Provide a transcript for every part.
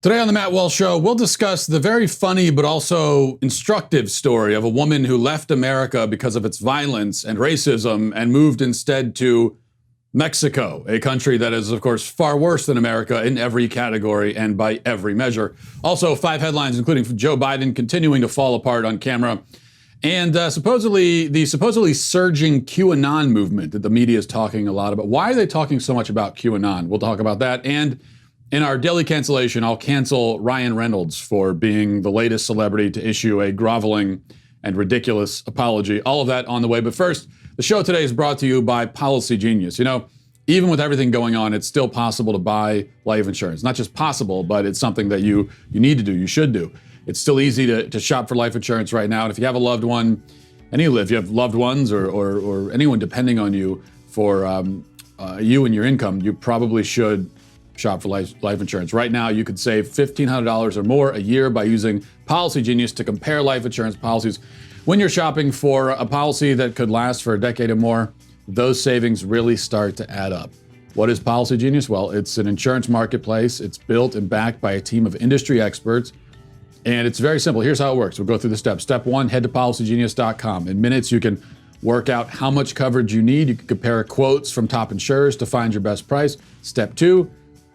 Today on the Matt Walsh Show, we'll discuss the very funny but also instructive story of a woman who left America because of its violence and racism and moved instead to Mexico, a country that is, of course, far worse than America in every category and by every measure. Also, 5 headlines, including Joe Biden continuing to fall apart on camera, and the supposedly surging QAnon movement that the media is talking a lot about. Why are they talking so much about QAnon? We'll talk about that. And in our Daily Cancellation, I'll cancel Ryan Reynolds for being the latest celebrity to issue a groveling and ridiculous apology. All of that on the way. But first, the show today is brought to you by Policy Genius. You know, even with everything going on, it's still possible to buy life insurance. Not just possible, but it's something that you need to do, you should do. It's still easy to shop for life insurance right now. And if you have a loved one, if you have loved ones or anyone depending on you for you and your income, you probably should shop for life insurance. Right now, you could save $1,500 or more a year by using Policy Genius to compare life insurance policies. When you're shopping for a policy that could last for a decade or more, those savings really start to add up. What is Policy Genius? Well, it's an insurance marketplace. It's built and backed by a team of industry experts. And it's very simple. Here's how it works. We'll go through the steps. Step 1, head to policygenius.com. In minutes, you can work out how much coverage you need. You can compare quotes from top insurers to find your best price. Step 2,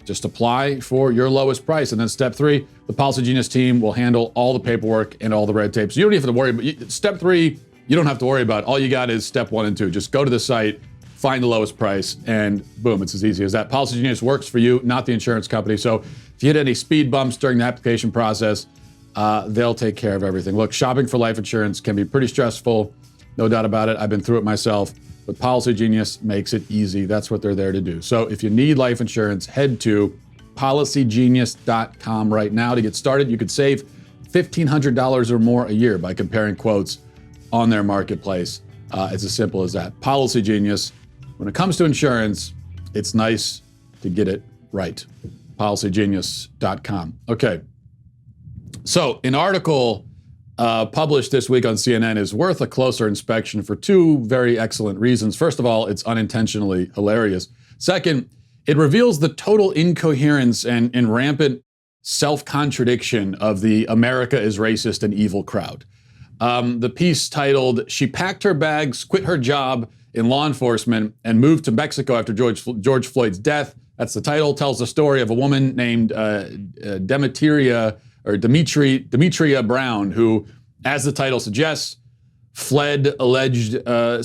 just apply for your lowest price. And then step 3, the Policy Genius team will handle all the paperwork and all the red tape. So you don't even have to worry about step 3. You don't have to worry about. All you got is step 1 and 2. Just go to the site, find the lowest price, and boom, it's as easy as that. Policy Genius works for you, not the insurance company. So if you hit any speed bumps during the application process, they'll take care of everything. Look, shopping for life insurance can be pretty stressful, no doubt about it. I've been through it myself. But Policy Genius makes it easy. That's what they're there to do. So if you need life insurance, head to policygenius.com right now to get started. You could save $1,500 or more a year by comparing quotes on their marketplace. It's as simple as that. Policy Genius. When it comes to insurance, it's nice to get it right. Policygenius.com. Okay. So an article published this week on CNN is worth a closer inspection for 2 very excellent reasons. First of all, it's unintentionally hilarious. Second, it reveals the total incoherence and rampant self-contradiction of the America is racist and evil crowd. The piece titled, "She packed her bags, quit her job in law enforcement, and moved to Mexico after George Floyd's death." That's the title. Tells the story of a woman named Demetria Brown, who, as the title suggests, fled alleged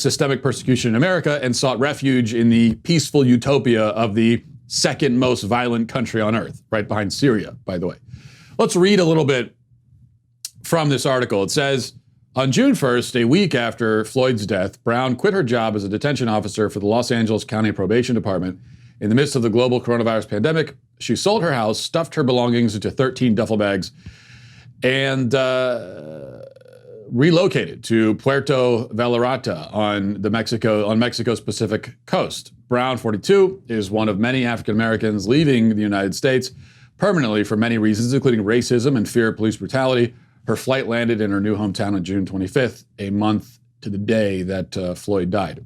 systemic persecution in America and sought refuge in the peaceful utopia of the second most violent country on earth, right behind Syria, by the way. Let's read a little bit from this article. It says, on June 1st, a week after Floyd's death, Brown quit her job as a detention officer for the Los Angeles County Probation Department. In the midst of the global coronavirus pandemic, she sold her house, stuffed her belongings into 13 duffel bags, and relocated to Puerto Vallarta on Mexico's Pacific coast. Brown, 42, is one of many African Americans leaving the United States permanently for many reasons, including racism and fear of police brutality. Her flight landed in her new hometown on June 25th, a month to the day that Floyd died.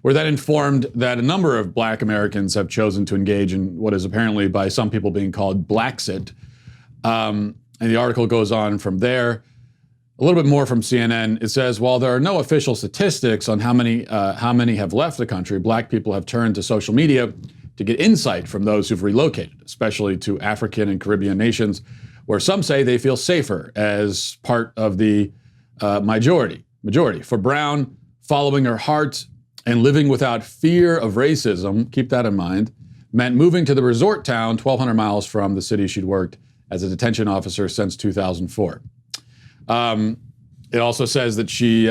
We're then informed that a number of Black Americans have chosen to engage in what is apparently by some people being called Blaxit. And the article goes on from there. A little bit more from CNN. It says, while there are no official statistics on how many have left the country, Black people have turned to social media to get insight from those who've relocated, especially to African and Caribbean nations, where some say they feel safer as part of the majority. For Brown, following her heart and living without fear of racism, keep that in mind, meant moving to the resort town 1,200 miles from the city she'd worked as a detention officer since 2004. It also says that she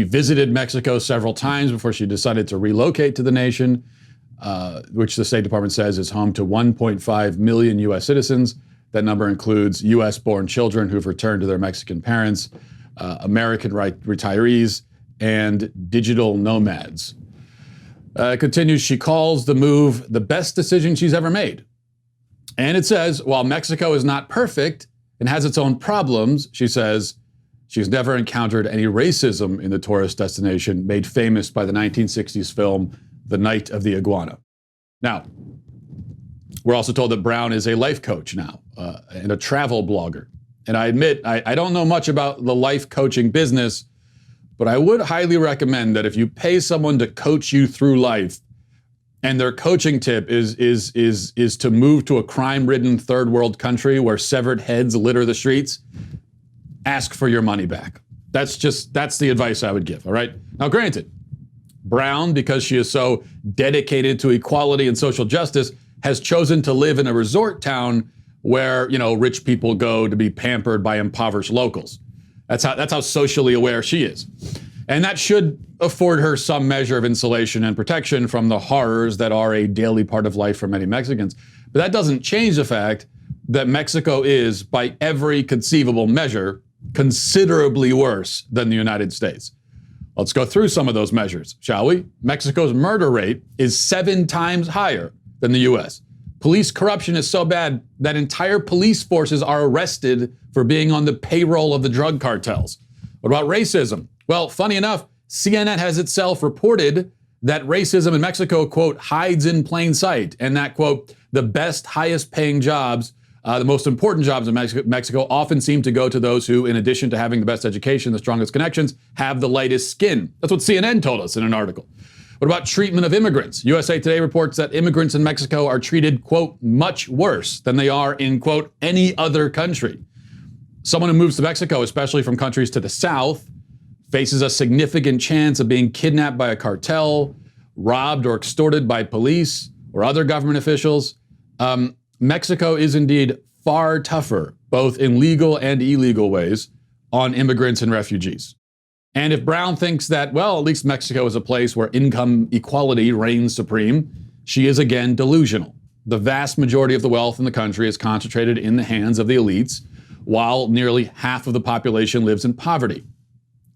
visited Mexico several times before she decided to relocate to the nation, which the State Department says is home to 1.5 million U.S. citizens. That number includes U.S.-born children who've returned to their Mexican parents, American retirees, and digital nomads. Continues, she calls the move the best decision she's ever made. And it says, while Mexico is not perfect and has its own problems, she says, she's never encountered any racism in the tourist destination made famous by the 1960s film, The Night of the Iguana. Now, we're also told that Brown is a life coach now. and a travel blogger. And I admit, I don't know much about the life coaching business, but I would highly recommend that if you pay someone to coach you through life, and their coaching tip is to move to a crime-ridden third world country where severed heads litter the streets, ask for your money back. That's the advice I would give, all right? Now, granted, Brown, because she is so dedicated to equality and social justice, has chosen to live in a resort town where, rich people go to be pampered by impoverished locals. That's how socially aware she is. And that should afford her some measure of insulation and protection from the horrors that are a daily part of life for many Mexicans. But that doesn't change the fact that Mexico is, by every conceivable measure, considerably worse than the United States. Let's go through some of those measures, shall we? Mexico's murder rate is 7 times higher than the US. Police corruption is so bad that entire police forces are arrested for being on the payroll of the drug cartels. What about racism? Well, funny enough, CNN has itself reported that racism in Mexico, quote, hides in plain sight, and that, quote, the best, highest paying jobs, the most important jobs in Mexico often seem to go to those who, in addition to having the best education, the strongest connections, have the lightest skin. That's what CNN told us in an article. What about treatment of immigrants? USA Today reports that immigrants in Mexico are treated, quote, much worse than they are in, quote, any other country. Someone who moves to Mexico, especially from countries to the south, faces a significant chance of being kidnapped by a cartel, robbed or extorted by police or other government officials. Mexico is indeed far tougher, both in legal and illegal ways, on immigrants and refugees. And if Brown thinks that, well, at least Mexico is a place where income equality reigns supreme, she is again delusional. The vast majority of the wealth in the country is concentrated in the hands of the elites, while nearly half of the population lives in poverty.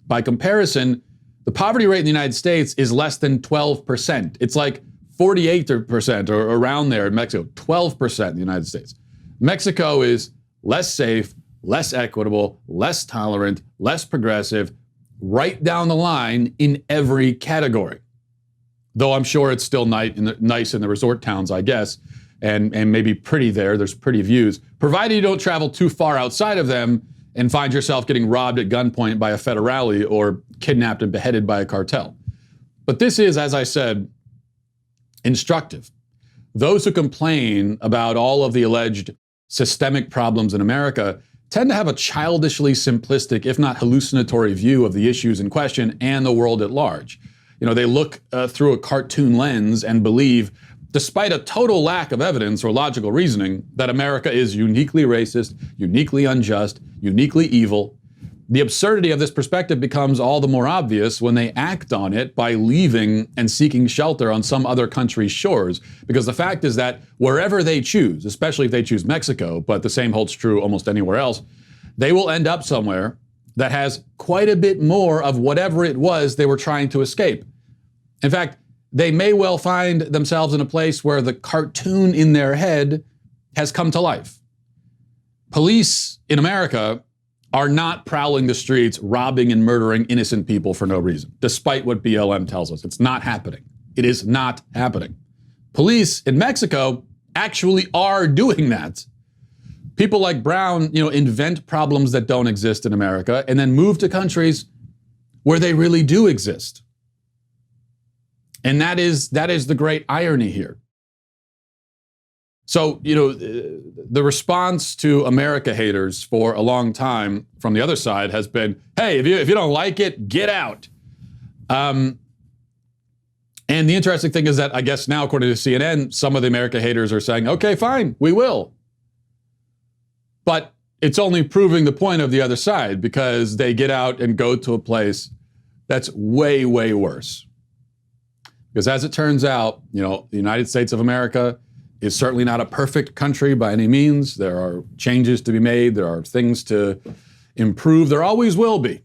By comparison, the poverty rate in the United States is less than 12%. It's like 48% or around there in Mexico, 12% in the United States. Mexico is less safe, less equitable, less tolerant, less progressive, right down the line in every category. Though I'm sure it's still nice in the resort towns, I guess, and maybe pretty there. There's pretty views, provided you don't travel too far outside of them and find yourself getting robbed at gunpoint by a federale or kidnapped and beheaded by a cartel. But this is, as I said, instructive. Those who complain about all of the alleged systemic problems in America tend to have a childishly simplistic, if not hallucinatory, view of the issues in question and the world at large. They look through a cartoon lens and believe, despite a total lack of evidence or logical reasoning, that America is uniquely racist, uniquely unjust, uniquely evil. The absurdity of this perspective becomes all the more obvious when they act on it by leaving and seeking shelter on some other country's shores. Because the fact is that wherever they choose, especially if they choose Mexico, but the same holds true almost anywhere else, they will end up somewhere that has quite a bit more of whatever it was they were trying to escape. In fact, they may well find themselves in a place where the cartoon in their head has come to life. Police in America are not prowling the streets, robbing and murdering innocent people for no reason, despite what BLM tells us. It's not happening. It is not happening. Police in Mexico actually are doing that. People like Brown, invent problems that don't exist in America and then move to countries where they really do exist. And that is the great irony here. So, the response to America haters for a long time from the other side has been, hey, if you don't like it, get out. And the interesting thing is that I guess now, according to CNN, some of the America haters are saying, okay, fine, we will. But it's only proving the point of the other side because they get out and go to a place that's way, way worse. Because as it turns out, the United States of America is certainly not a perfect country by any means. There are changes to be made. There are things to improve. There always will be.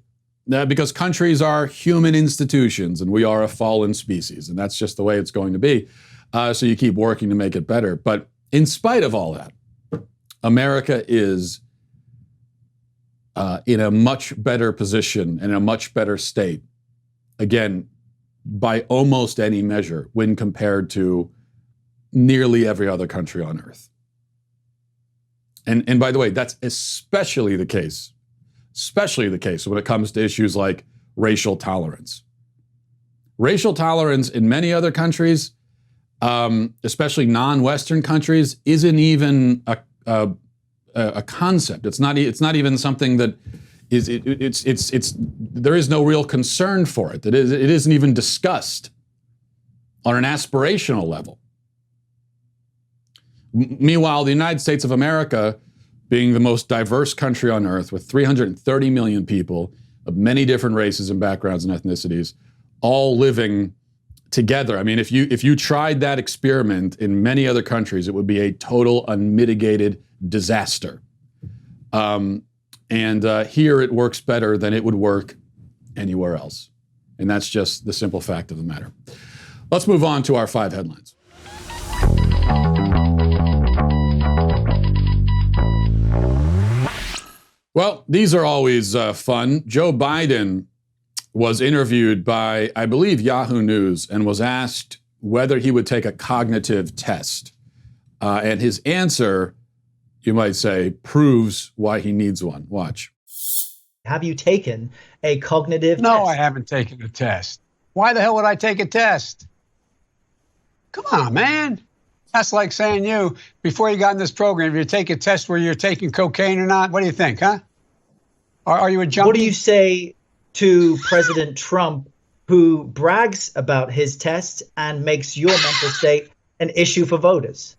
Because countries are human institutions and we are a fallen species. And that's just the way it's going to be. So you keep working to make it better. But in spite of all that, America is in a much better position, in a much better state. Again, by almost any measure when compared to nearly every other country on earth. And by the way, that's especially the case when it comes to issues like racial tolerance. Racial tolerance in many other countries, especially non-Western countries, isn't even a concept. It's not even something that is. It's there is no real concern for it. It isn't even discussed on an aspirational level. Meanwhile, the United States of America, being the most diverse country on earth with 330 million people of many different races and backgrounds and ethnicities, all living together. I mean, if you tried that experiment in many other countries, it would be a total unmitigated disaster. And here it works better than it would work anywhere else. And that's just the simple fact of the matter. Let's move on to our 5 headlines. Well, these are always fun. Joe Biden was interviewed by, I believe, Yahoo News, and was asked whether he would take a cognitive test. And his answer, you might say, proves why he needs one. Watch. Have you taken a cognitive test? No, I haven't taken a test. Why the hell would I take a test? Come on, man. That's like saying you, before you got in this program, if you take a test where you're taking cocaine or not, what do you think, huh? Are you a junkie? What do you say to President Trump, who brags about his test and makes your mental state an issue for voters?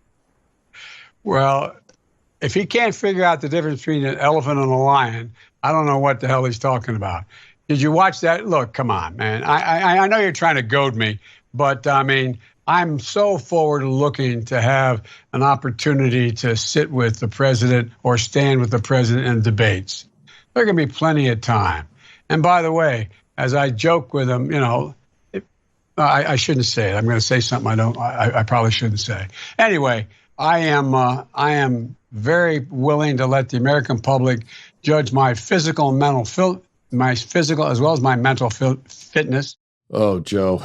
Well, if he can't figure out the difference between an elephant and a lion, I don't know what the hell he's talking about. Did you watch that? Look, come on, man. I know you're trying to goad me, but I mean, I'm so forward looking to have an opportunity to sit with the president or stand with the president in debates. There's going to be plenty of time. And by the way, as I joke with him, you know, I shouldn't say it. I'm going to say something I probably shouldn't say. Anyway, I am very willing to let the American public judge my physical and mental my physical as well as my mental fitness. Oh, Joe.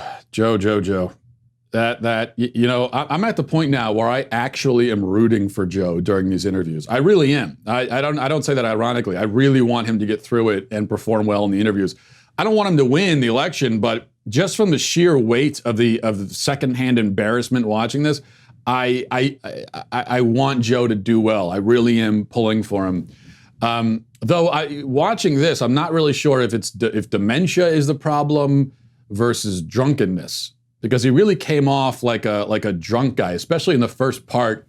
That you know, I'm at the point now where I actually am rooting for Joe during these interviews. I really am. I don't say that ironically. I really want him to get through it and perform well in the interviews. I don't want him to win the election, but just from the sheer weight of the secondhand embarrassment watching this, I want Joe to do well. I really am pulling for him. Though watching this, I'm not really sure if dementia is the problem versus drunkenness. Because he really came off like a drunk guy, especially in the first part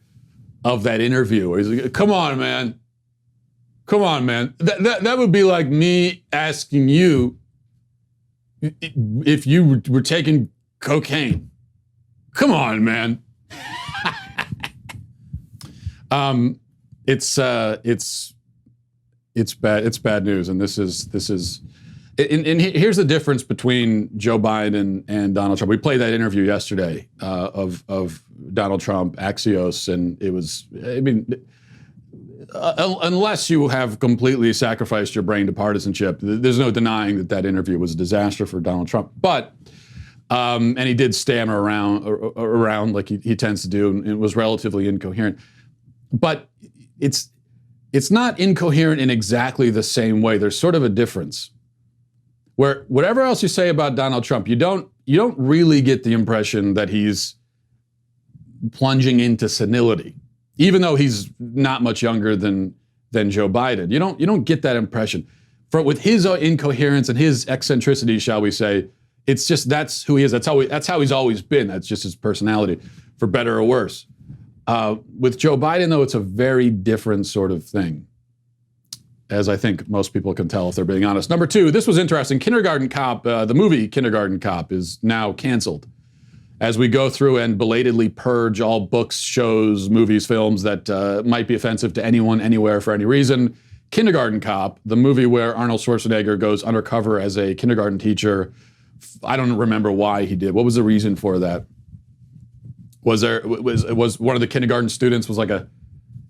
of that interview. Where he's like, come on, man. That would be like me asking you if you were taking cocaine. Come on, man. It's bad. It's bad news, and this is. And here's the difference between Joe Biden and Donald Trump. We played that interview yesterday of Donald Trump, Axios, and it was, I mean, unless you have completely sacrificed your brain to partisanship, there's no denying that interview was a disaster for Donald Trump. But, and he did stammer around like he tends to do, and it was relatively incoherent. But it's not incoherent in exactly the same way. There's sort of a difference. Where whatever else you say about Donald Trump, you don't really get the impression that he's plunging into senility, even though he's not much younger than Joe Biden. You don't get that impression. With his incoherence and his eccentricity, shall we say, it's just that's who he is. That's how he's always been. That's just his personality, for better or worse. With Joe Biden, though, it's a very different sort of thing, as I think most people can tell if they're being honest. Number 2, this was interesting. Kindergarten Cop, the movie Kindergarten Cop, is now canceled. As we go through and belatedly purge all books, shows, movies, films that might be offensive to anyone, anywhere, for any reason, Kindergarten Cop, the movie where Arnold Schwarzenegger goes undercover as a kindergarten teacher. I don't remember why he did. What was the reason for that? Was one of the kindergarten students was like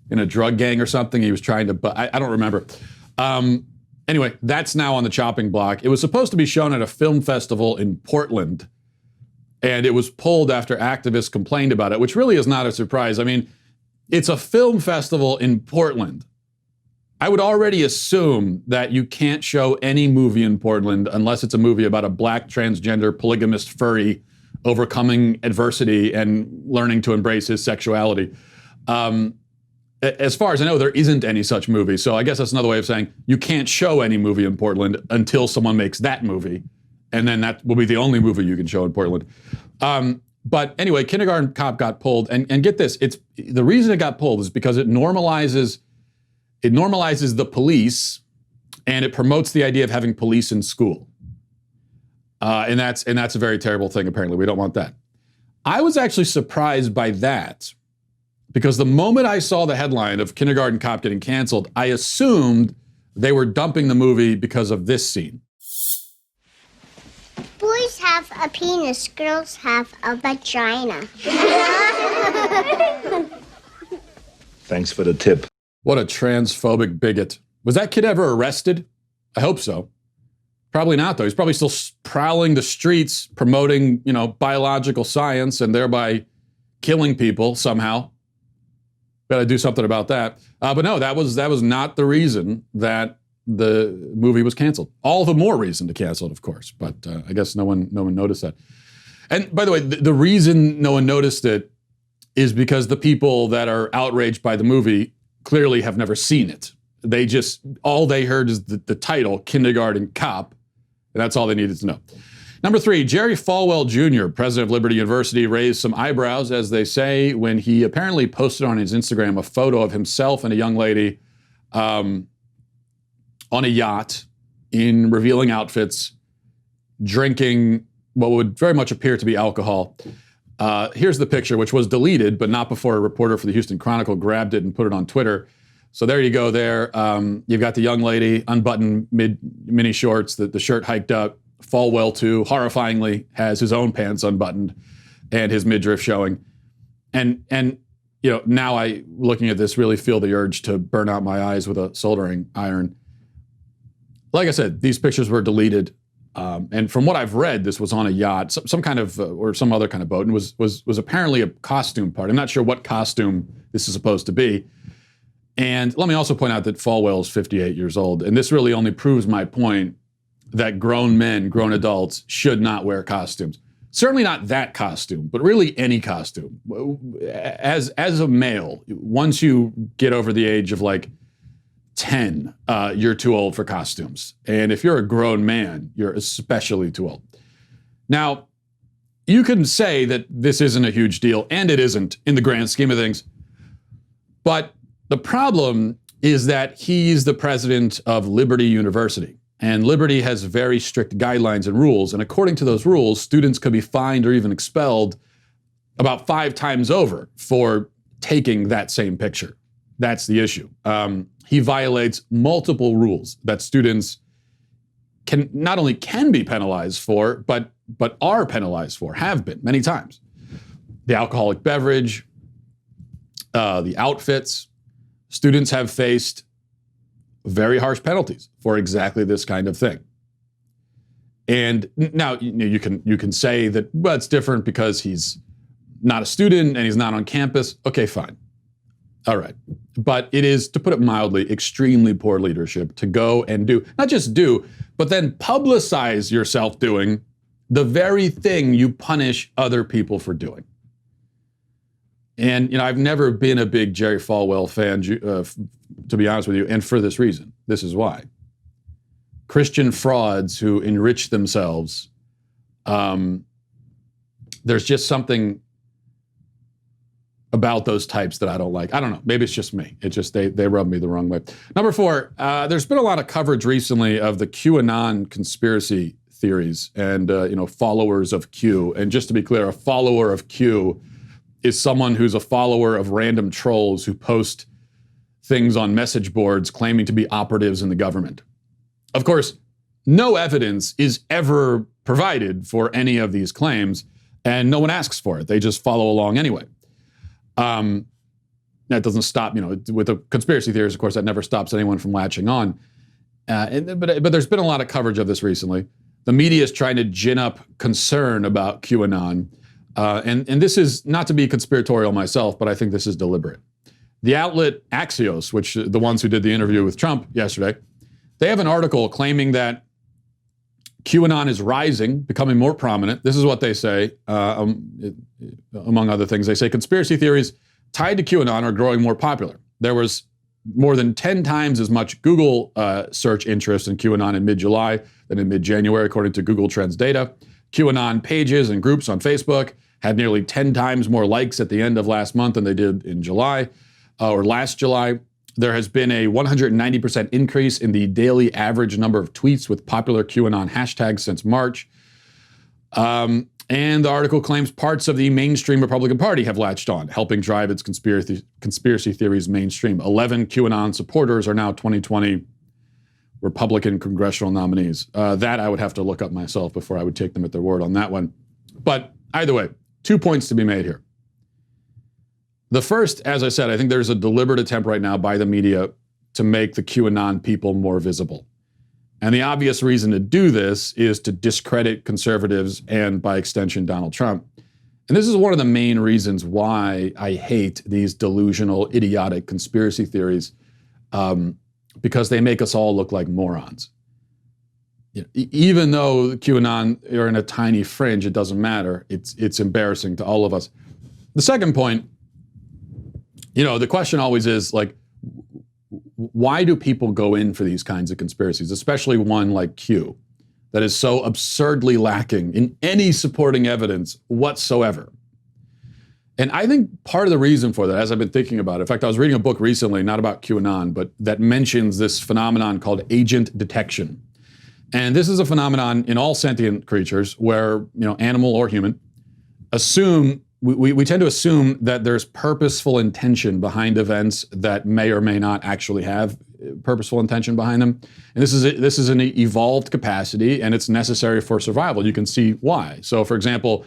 in a drug gang or something? He was trying to, but I don't remember. Anyway, that's now on the chopping block. It was supposed to be shown at a film festival in Portland, and it was pulled after activists complained about it, which really is not a surprise. I mean, It's a film festival in Portland. I would already assume that you can't show any movie in Portland unless it's a movie about a black transgender polygamist furry overcoming adversity and learning to embrace his sexuality. As far as I know, there isn't any such movie. So I guess that's another way of saying you can't show any movie in Portland until someone makes that movie. And then that will be the only movie you can show in Portland. But anyway, Kindergarten Cop got pulled. And get this, it's the reason it got pulled is because it normalizes the police and it promotes the idea of having police in school. And that's a very terrible thing, apparently. We don't want that. I was actually surprised by that because the moment I saw the headline of Kindergarten Cop getting canceled, I assumed they were dumping the movie because of this scene. Boys have a penis, girls have a vagina. Thanks for the tip. What a transphobic bigot. Was that kid ever arrested? I hope so. Probably not, though. He's probably still prowling the streets, promoting, biological science and thereby killing people somehow. Got to do something about that. But no, that was not the reason that the movie was canceled. All the more reason to cancel it, of course. But I guess no one noticed that. And by the way, the reason no one noticed it is because the people that are outraged by the movie clearly have never seen it. All they heard is the title, Kindergarten Cop, and that's all they needed to know. Number 3, Jerry Falwell Jr., president of Liberty University, raised some eyebrows, as they say, when he apparently posted on his Instagram a photo of himself and a young lady on a yacht in revealing outfits, drinking what would very much appear to be alcohol. Here's the picture, which was deleted, but not before a reporter for the Houston Chronicle grabbed it and put it on Twitter. So there you go there. You've got the young lady, unbuttoned mini shorts, the shirt hiked up. Falwell, too, horrifyingly, has his own pants unbuttoned and his midriff showing. And now I, looking at this, really feel the urge to burn out my eyes with a soldering iron. Like I said, these pictures were deleted. And from what I've read, this was on a yacht, some kind of, or some other kind of boat, and was apparently a costume party. I'm not sure what costume this is supposed to be. And let me also point out that Falwell is 58 years old. And this really only proves my point that grown men, grown adults, should not wear costumes. Certainly not that costume, but really any costume. As a male, once you get over the age of 10, you're too old for costumes. And if you're a grown man, you're especially too old. Now, you can say that this isn't a huge deal, and it isn't in the grand scheme of things. But the problem is that he's the president of Liberty University. And Liberty has very strict guidelines and rules. And according to those rules, students could be fined or even expelled about 5 times over for taking that same picture. That's the issue. He violates multiple rules that students not only can be penalized for, but are penalized for, have been many times. The alcoholic beverage, the outfits. Students have faced very harsh penalties for exactly this kind of thing. And now you can say that, well, it's different because he's not a student and he's not on campus. Okay, fine. All right. But it is, to put it mildly, extremely poor leadership to go and do, not just do, but then publicize yourself doing the very thing you punish other people for doing. And, I've never been a big Jerry Falwell fan, to be honest with you, and for this reason. This is why. Christian frauds who enrich themselves, there's just something about those types that I don't like. I don't know. Maybe it's just me. It's just they rub me the wrong way. Number 4, there's been a lot of coverage recently of the QAnon conspiracy theories and, followers of Q. And just to be clear, a follower of Q is someone who's a follower of random trolls who post things on message boards claiming to be operatives in the government. Of course, no evidence is ever provided for any of these claims, and no one asks for it. They just follow along anyway. That doesn't stop, with the conspiracy theories, of course, that never stops anyone from latching on. But there's been a lot of coverage of this recently. The media is trying to gin up concern about QAnon. And this is not to be conspiratorial myself, but I think this is deliberate. The outlet Axios, which the ones who did the interview with Trump yesterday, they have an article claiming that QAnon is rising, becoming more prominent. This is what they say, among other things. They say conspiracy theories tied to QAnon are growing more popular. There was more than 10 times as much Google search interest in QAnon in mid-July than in mid-January, according to Google Trends data. QAnon pages and groups on Facebook had nearly 10 times more likes at the end of last month than they did in July or last July. There has been a 190% increase in the daily average number of tweets with popular QAnon hashtags since March. And the article claims parts of the mainstream Republican Party have latched on, helping drive its conspiracy theories mainstream. 11 QAnon supporters are now 2020 Republican congressional nominees. That I would have to look up myself before I would take them at their word on that one. But either way, 2 points to be made here. The first, as I said, I think there's a deliberate attempt right now by the media to make the QAnon people more visible. And the obvious reason to do this is to discredit conservatives and, by extension, Donald Trump. And this is one of the main reasons why I hate these delusional, idiotic conspiracy theories, because they make us all look like morons. You know, even though QAnon are in a tiny fringe, it doesn't matter. It's embarrassing to all of us. The second point, you know, the question always is, like, why do people go in for these kinds of conspiracies, especially one like Q, that is so absurdly lacking in any supporting evidence whatsoever? And I think part of the reason for that, as I've been thinking about it, in fact, I was reading a book recently, not about QAnon, but that mentions this phenomenon called agent detection. And this is a phenomenon in all sentient creatures where, you know, animal or human, we tend to assume that there's purposeful intention behind events that may or may not actually have purposeful intention behind them. And this is an evolved capacity, and it's necessary for survival. You can see why. So, for example,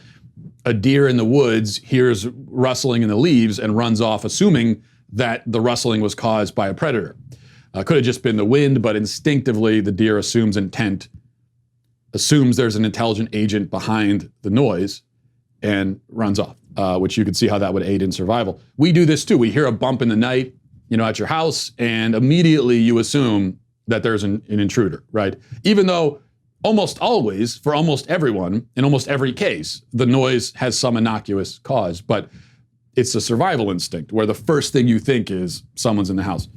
a deer in the woods hears rustling in the leaves and runs off, assuming that the rustling was caused by a predator. Could have just been the wind, but instinctively the deer assumes intent, assumes there's an intelligent agent behind the noise, and runs off, which you could see how that would aid in survival. We do this too. We hear a bump in the night, you know, at your house, and immediately you assume that there's an intruder, right? Even though almost always, for almost everyone, in almost every case, the noise has some innocuous cause, but it's a survival instinct where the first thing you think is someone's in the house.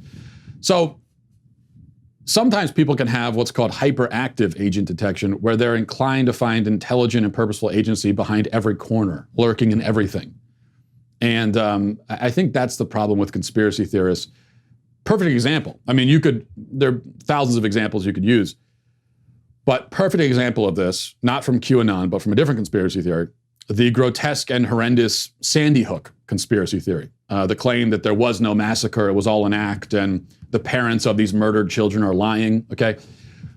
So sometimes people can have what's called hyperactive agent detection, where they're inclined to find intelligent and purposeful agency behind every corner, lurking in everything. And I think that's the problem with conspiracy theorists. Perfect example. I mean, there are thousands of examples you could use, but perfect example of this, not from QAnon, but from a different conspiracy theory, the grotesque and horrendous Sandy Hook conspiracy theory. The claim that there was no massacre, it was all an act, and the parents of these murdered children are lying, okay?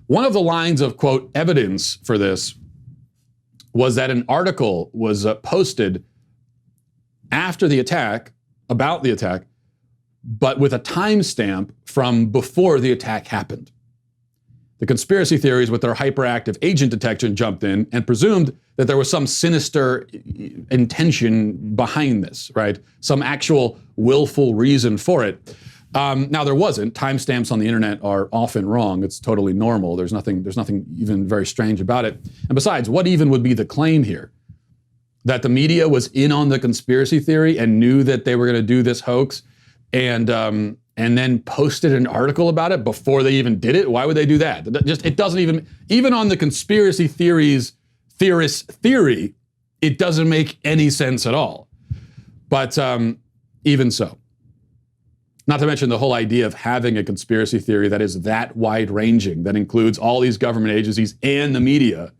One of the lines of, quote, evidence for this was that an article was posted after the attack, about the attack, but with a timestamp from before the attack happened. The conspiracy theories with their hyperactive agent detection jumped in and presumed that there was some sinister intention behind this, right? Some actual willful reason for it. Now there wasn't. Timestamps on the internet are often wrong. It's totally normal. There's nothing even very strange about it. And besides, what even would be the claim here? That the media was in on the conspiracy theory and knew that they were going to do this hoax and then posted an article about it before they even did it? Why would they do that? It doesn't even on the conspiracy theorist's theory, it doesn't make any sense at all. But even so. Not to mention the whole idea of having a conspiracy theory that is that wide-ranging, that includes all these government agencies and the media,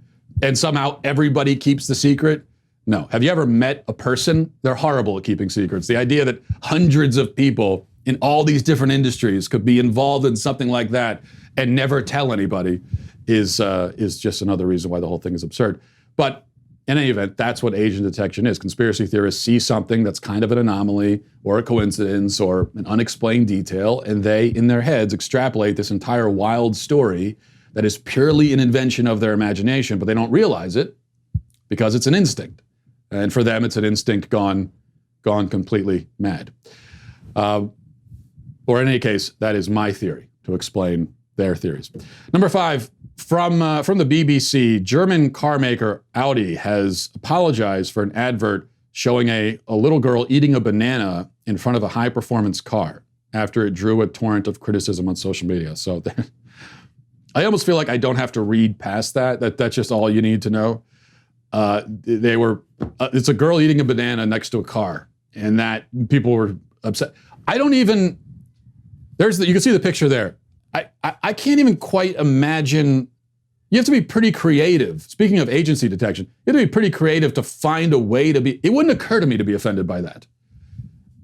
and somehow everybody keeps the secret. No. Have you ever met a person? They're horrible at keeping secrets. The idea that hundreds of people in all these different industries could be involved in something like that and never tell anybody is just another reason why the whole thing is absurd. But in any event, that's what agent detection is. Conspiracy theorists see something that's kind of an anomaly or a coincidence or an unexplained detail, and they, in their heads, extrapolate this entire wild story that is purely an invention of their imagination, but they don't realize it because it's an instinct. And for them, it's an instinct gone completely mad. Or in any case, that is my theory to explain their theories. Number 5, from the BBC, German car maker Audi has apologized for an advert showing a little girl eating a banana in front of a high-performance car after it drew a torrent of criticism on social media. So I almost feel like I don't have to read past that. That's just all you need to know. It's a girl eating a banana next to a car, and that people were upset. I don't even, you can see the picture there. I can't even quite imagine. You have to be pretty creative. Speaking of agency detection, you have to be pretty creative to find a way to be, it wouldn't occur to me to be offended by that.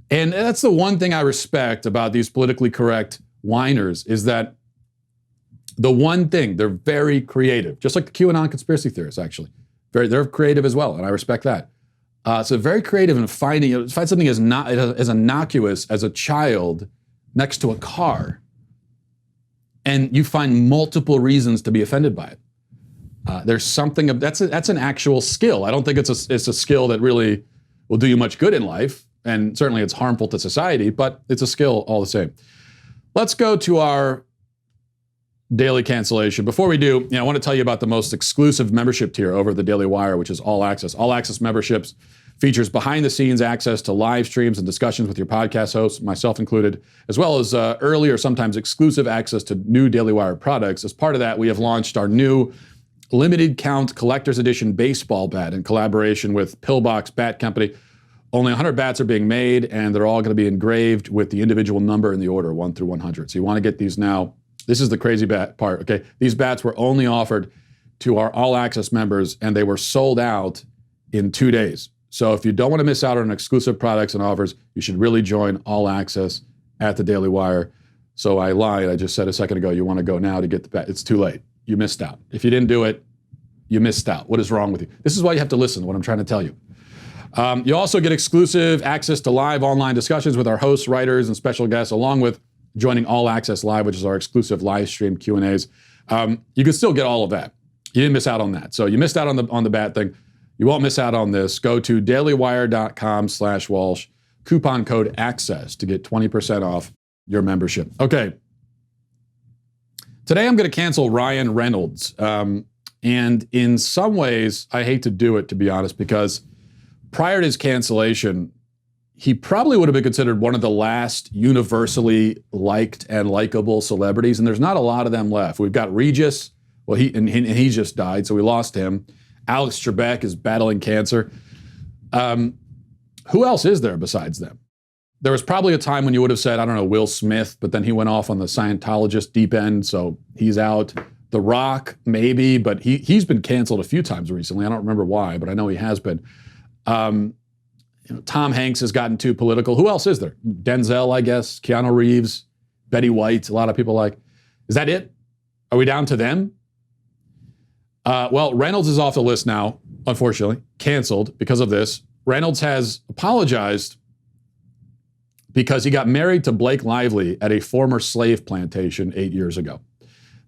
And that's the one thing I respect about these politically correct whiners, is that the one thing, they're very creative, just like the QAnon conspiracy theorists, actually. They're creative as well, and I respect that. So very creative in find something as innocuous as a child next to a car, and you find multiple reasons to be offended by it. There's something that's an actual skill. I don't think it's a skill that really will do you much good in life, and certainly it's harmful to society, but it's a skill all the same. Let's go to our daily cancellation. Before we do, I want to tell you about the most exclusive membership tier over at the Daily Wire, which is All Access. All Access memberships features behind-the-scenes access to live streams and discussions with your podcast hosts, myself included, as well as early or sometimes exclusive access to new Daily Wire products. As part of that, we have launched our new limited count collector's edition baseball bat in collaboration with Pillbox Bat Company. Only 100 bats are being made, and they're all going to be engraved with the individual number in the order, 1 through 100. So you want to get these now. This is the crazy part, okay? These bats were only offered to our All Access members, and they were sold out in 2 days. So if you don't want to miss out on exclusive products and offers, you should really join All Access at the Daily Wire. So I lied. I just said a second ago, you want to go now to get the bat. It's too late. You missed out. If you didn't do it, you missed out. What is wrong with you? This is why you have to listen to what I'm trying to tell you. You also get exclusive access to live online discussions with our hosts, writers, and special guests, along with joining All Access Live, which is our exclusive live stream Q&As. You can still get all of that. You didn't miss out on that. So you missed out on the bad thing. You won't miss out on this. Go to dailywire.com/Walsh, coupon code ACCESS to get 20% off your membership. Okay. Today I'm going to cancel Ryan Reynolds. And in some ways, I hate to do it, to be honest, because prior to his cancellation, he probably would have been considered one of the last universally liked and likable celebrities, and there's not a lot of them left. We've got Regis, well, he just died, so we lost him. Alex Trebek is battling cancer. Who else is there besides them? There was probably a time when you would have said, I don't know, Will Smith, but then he went off on the Scientologist deep end, so he's out. The Rock, maybe, but he's been canceled a few times recently. I don't remember why, but I know he has been. Tom Hanks has gotten too political. Who else is there? Denzel, I guess. Keanu Reeves, Betty White. A lot of people like. Is that it? Are we down to them? Well, Reynolds is off the list now, unfortunately. Canceled because of this. Reynolds has apologized because he got married to Blake Lively at a former slave plantation 8 years ago.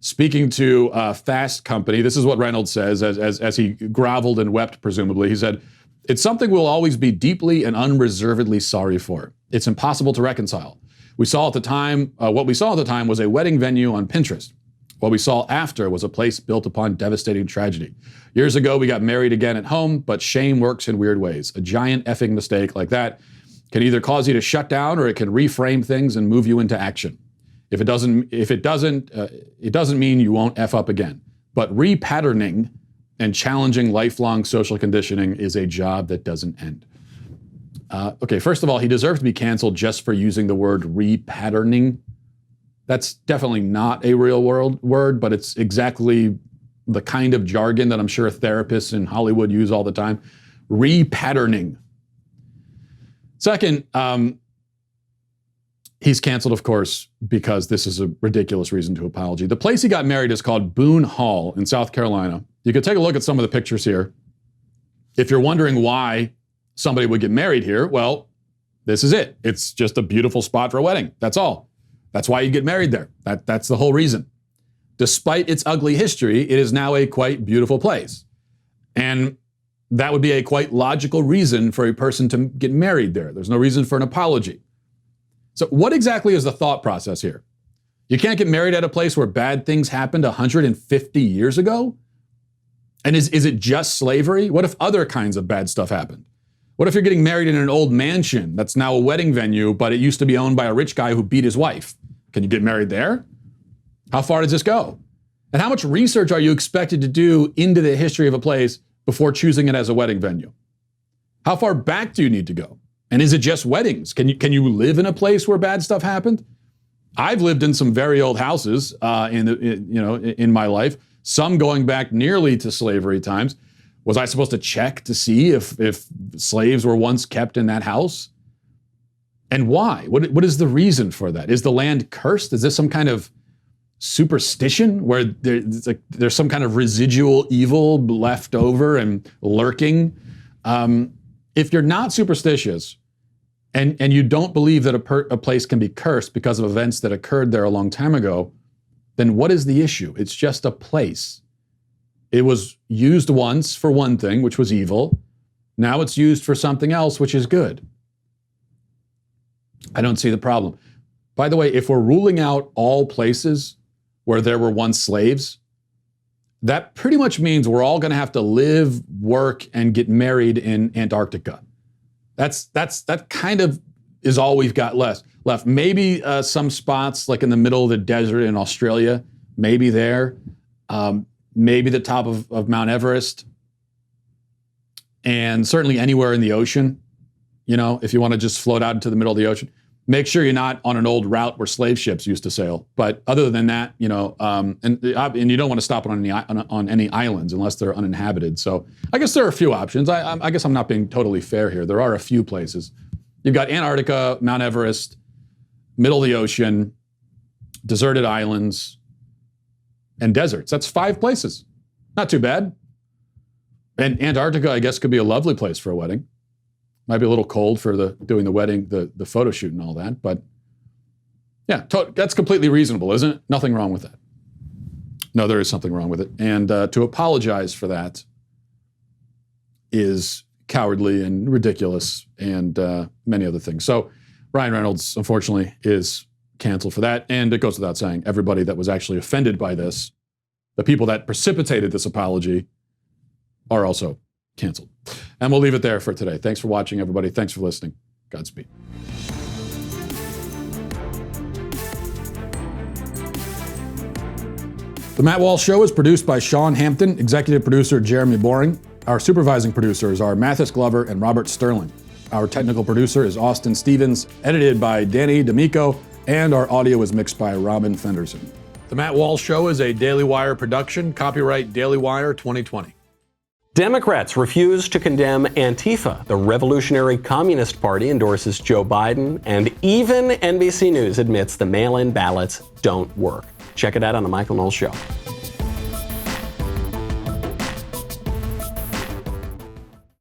Speaking to Fast Company, this is what Reynolds says as he groveled and wept, presumably. He said, "It's something we'll always be deeply and unreservedly sorry for. It's impossible to reconcile. What we saw at the time was a wedding venue on Pinterest. What we saw after was a place built upon devastating tragedy. Years ago, we got married again at home, but shame works in weird ways. A giant effing mistake like that can either cause you to shut down or it can reframe things and move you into action. It doesn't mean you won't F up again. But repatterning and challenging lifelong social conditioning is a job that doesn't end." Okay, first of all, he deserves to be canceled just for using the word repatterning. That's definitely not a real world word, but it's exactly the kind of jargon that I'm sure therapists in Hollywood use all the time. Repatterning. Second, he's canceled, of course, because this is a ridiculous reason to apology. The place he got married is called Boone Hall in South Carolina. You can take a look at some of the pictures here. If you're wondering why somebody would get married here, well, this is it. It's just a beautiful spot for a wedding. That's all. That's why you get married there. That's the whole reason. Despite its ugly history, it is now a quite beautiful place. And that would be a quite logical reason for a person to get married there. There's no reason for an apology. So what exactly is the thought process here? You can't get married at a place where bad things happened 150 years ago? And is it just slavery? What if other kinds of bad stuff happened? What if you're getting married in an old mansion that's now a wedding venue, but it used to be owned by a rich guy who beat his wife? Can you get married there? How far does this go? And how much research are you expected to do into the history of a place before choosing it as a wedding venue? How far back do you need to go? And is it just weddings? Can you live in a place where bad stuff happened? I've lived in some very old houses in my life, some going back nearly to slavery times. Was I supposed to check to see if slaves were once kept in that house? And why? What is the reason for that? Is the land cursed? Is this some kind of superstition where there's some kind of residual evil left over and lurking? If you're not superstitious and you don't believe that a place can be cursed because of events that occurred there a long time ago, then what is the issue? It's just a place. It was used once for one thing, which was evil. Now it's used for something else, which is good. I don't see the problem. By the way, if we're ruling out all places where there were once slaves, that pretty much means we're all going to have to live, work, and get married in Antarctica. That kind of is all we've got left. Maybe some spots like in the middle of the desert in Australia, maybe there. Maybe the top of Mount Everest, and certainly anywhere in the ocean. You know, if you want to just float out into the middle of the ocean, make sure you're not on an old route where slave ships used to sail. But other than that, you know, and you don't want to stop on any islands unless they're uninhabited. So I guess there are a few options. I guess I'm not being totally fair here. There are a few places. You've got Antarctica, Mount Everest, middle of the ocean, deserted islands, and deserts. That's 5 places. Not too bad. And Antarctica, I guess, could be a lovely place for a wedding. Might be a little cold for doing the wedding, the photo shoot and all that. But yeah, that's completely reasonable, isn't it? Nothing wrong with that. No, there is something wrong with it. And to apologize for that is cowardly and ridiculous and many other things. So Ryan Reynolds, unfortunately, is canceled for that. And it goes without saying, everybody that was actually offended by this, the people that precipitated this apology, are also canceled. And we'll leave it there for today. Thanks for watching, everybody. Thanks for listening. Godspeed. The Matt Walsh Show is produced by Sean Hampton, executive producer Jeremy Boring. Our supervising producers are Mathis Glover and Robert Sterling. Our technical producer is Austin Stevens, edited by Danny D'Amico, and our audio is mixed by Robin Fenderson. The Matt Walsh Show is a Daily Wire production, copyright Daily Wire 2020. Democrats refuse to condemn Antifa. The Revolutionary Communist Party endorses Joe Biden, and even NBC News admits the mail-in ballots don't work. Check it out on The Michael Knowles Show.